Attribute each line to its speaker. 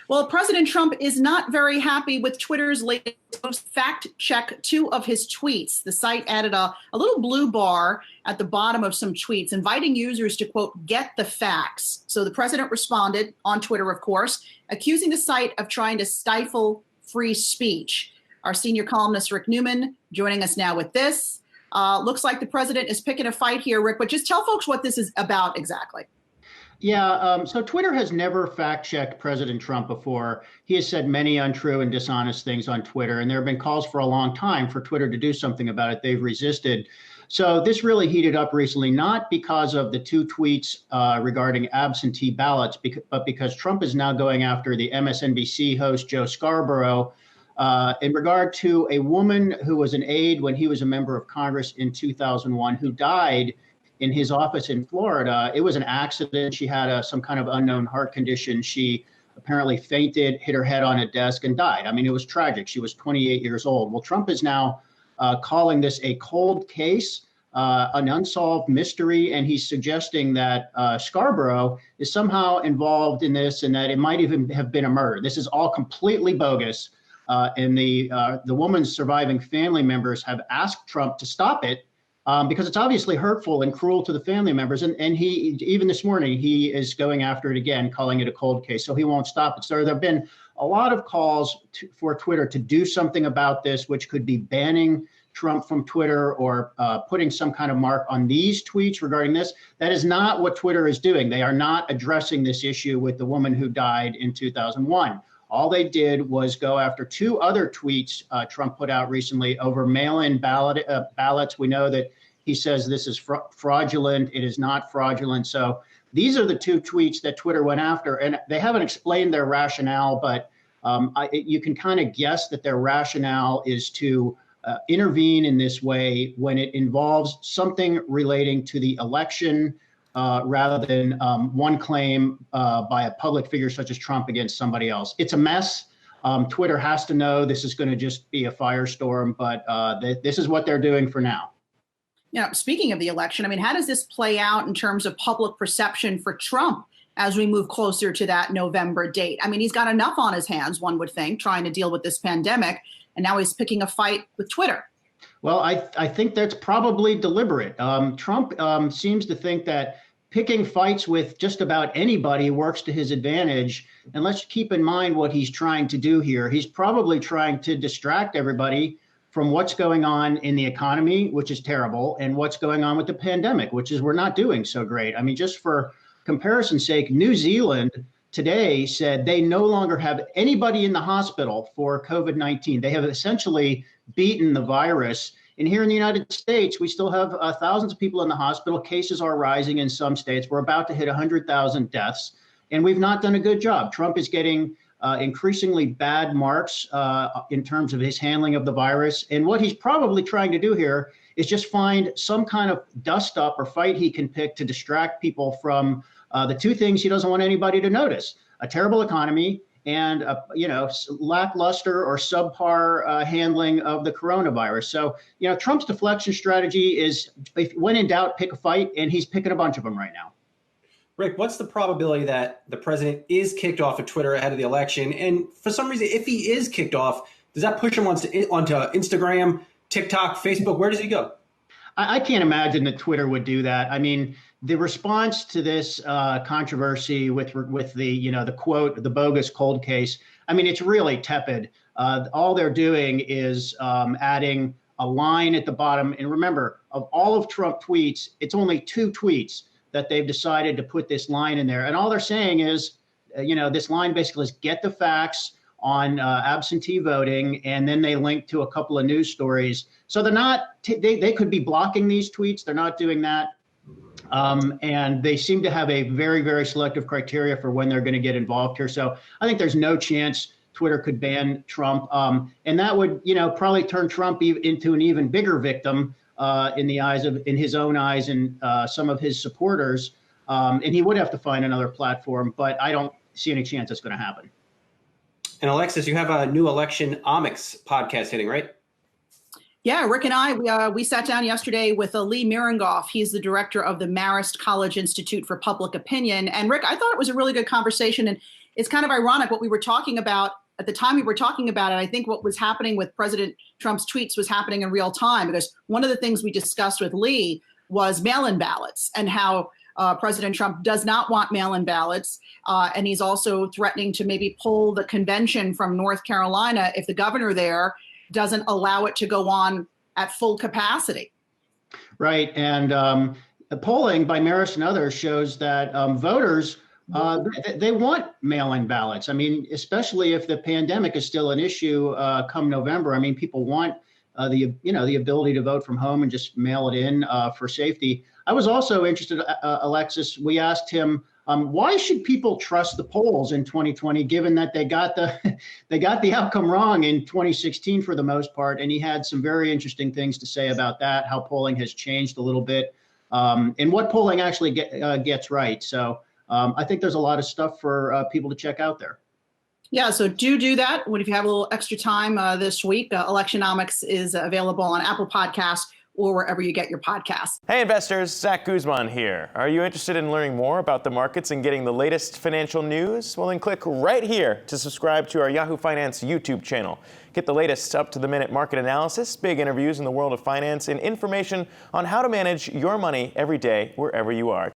Speaker 1: Well, President Trump is not very happy with Twitter's latest fact check two of his tweets. The site added a little blue bar at the bottom of some tweets, inviting users to, quote, get the facts. So the president responded on Twitter, of course, accusing the site of trying to stifle free speech. Our senior columnist, Rick Newman, joining us now with this. Looks like the president is picking a fight here, Rick, but just tell folks what this is about exactly.
Speaker 2: Yeah, so Twitter has never fact-checked President Trump before. He has said many untrue and dishonest things on Twitter, and there have been calls for a long time for Twitter to do something about it. They've resisted. So this really heated up recently, not because of the two tweets regarding absentee ballots, but because Trump is now going after the MSNBC host Joe Scarborough in regard to a woman who was an aide when he was a member of Congress in 2001 who died in his office in Florida. It was an accident. She had some kind of unknown heart condition. She apparently fainted, hit her head on a desk, and died. I mean, it was tragic. She was 28 years old. Well, Trump is now calling this a cold case, an unsolved mystery, and he's suggesting that Scarborough is somehow involved in this and that it might even have been a murder. This is all completely bogus. And the woman's surviving family members have asked Trump to stop it, because it's obviously hurtful and cruel to the family members. And he, even this morning, he is going after it again, calling it a cold case. So he won't stop it. So there have been a lot of calls for Twitter to do something about this, which could be banning Trump from Twitter or putting some kind of mark on these tweets regarding this. That is not what Twitter is doing. They are not addressing this issue with the woman who died in 2001. All they did was go after two other tweets Trump put out recently over mail-in ballots. We know that he says this is fraudulent. It is not fraudulent. So these are the two tweets that Twitter went after, and they haven't explained their rationale, but you can kind of guess that their rationale is to intervene in this way when it involves something relating to the election, rather than one claim by a public figure such as Trump against somebody else. It's a mess. Twitter has to know this is going to just be a firestorm, but this is what they're doing for now.
Speaker 1: Now, speaking of the election, I mean, how does this play out in terms of public perception for Trump as we move closer to that November date? I mean, he's got enough on his hands, one would think, trying to deal with this pandemic, and now he's picking a fight with Twitter.
Speaker 2: Well, I think that's probably deliberate. Trump seems to think that picking fights with just about anybody works to his advantage. And let's keep in mind what he's trying to do here. He's probably trying to distract everybody from what's going on in the economy, which is terrible, and what's going on with the pandemic, which is we're not doing so great. I mean, just for comparison's sake, New Zealand today said they no longer have anybody in the hospital for COVID-19. They have essentially beaten the virus. And here in the United States, we still have thousands of people in the hospital. Cases are rising in some states. We're about to hit 100,000 deaths, and we've not done a good job. Trump is getting increasingly bad marks in terms of his handling of the virus. And what he's probably trying to do here is just find some kind of dust up or fight he can pick to distract people from the two things he doesn't want anybody to notice: a terrible economy and lackluster or subpar handling of the coronavirus. So, Trump's deflection strategy is, when in doubt, pick a fight, and he's picking a bunch of them right now.
Speaker 3: Rick, what's the probability that the president is kicked off of Twitter ahead of the election? And for some reason, if he is kicked off, does that push him onto Instagram, TikTok, Facebook? Where does he go?
Speaker 2: I can't imagine that Twitter would do that. I mean, the response to this controversy with the quote, the bogus cold case, I mean, it's really tepid. All they're doing is adding a line at the bottom. And remember, of all of Trump tweets, it's only two tweets that they've decided to put this line in there. And all they're saying is, this line basically is get the facts on absentee voting, and then they link to a couple of news stories. So they're not, they could be blocking these tweets. They're not doing that. And they seem to have a very, very selective criteria for when they're going to get involved here. So I think there's no chance Twitter could ban Trump. And that would, probably turn Trump into an even bigger victim in his own eyes and some of his supporters. And he would have to find another platform, but I don't see any chance that's going to happen.
Speaker 3: And Alexis, you have a new election omics podcast hitting, right?
Speaker 1: Yeah, Rick and I, we sat down yesterday with Lee Miringoff. He's the director of the Marist College Institute for Public Opinion. And Rick, I thought it was a really good conversation. And it's kind of ironic what we were talking about at the time we were talking about it. I think what was happening with President Trump's tweets was happening in real time, because one of the things we discussed with Lee was mail-in ballots and how President Trump does not want mail-in ballots. And he's also threatening to maybe pull the convention from North Carolina if the governor there doesn't allow it to go on at full capacity. Right.
Speaker 2: And the polling by Marist and others shows that voters, they want mail-in ballots. I mean, especially if the pandemic is still an issue come November. I mean, people want the ability to vote from home and just mail it in for safety. I was also interested, Alexis. We asked him, why should people trust the polls in 2020, given that they got the outcome wrong in 2016 for the most part? And he had some very interesting things to say about that, how polling has changed a little bit, and what polling actually gets right. So I think there's a lot of stuff for people to check out there.
Speaker 1: Yeah, so do that. If you have a little extra time this week, Electionomics is available on Apple Podcasts or wherever you get your podcasts.
Speaker 4: Hey investors, Zach Guzman here. Are you interested in learning more about the markets and getting the latest financial news? Well, then click right here to subscribe to our Yahoo Finance YouTube channel. Get the latest up-to-the-minute market analysis, big interviews in the world of finance, and information on how to manage your money every day wherever you are.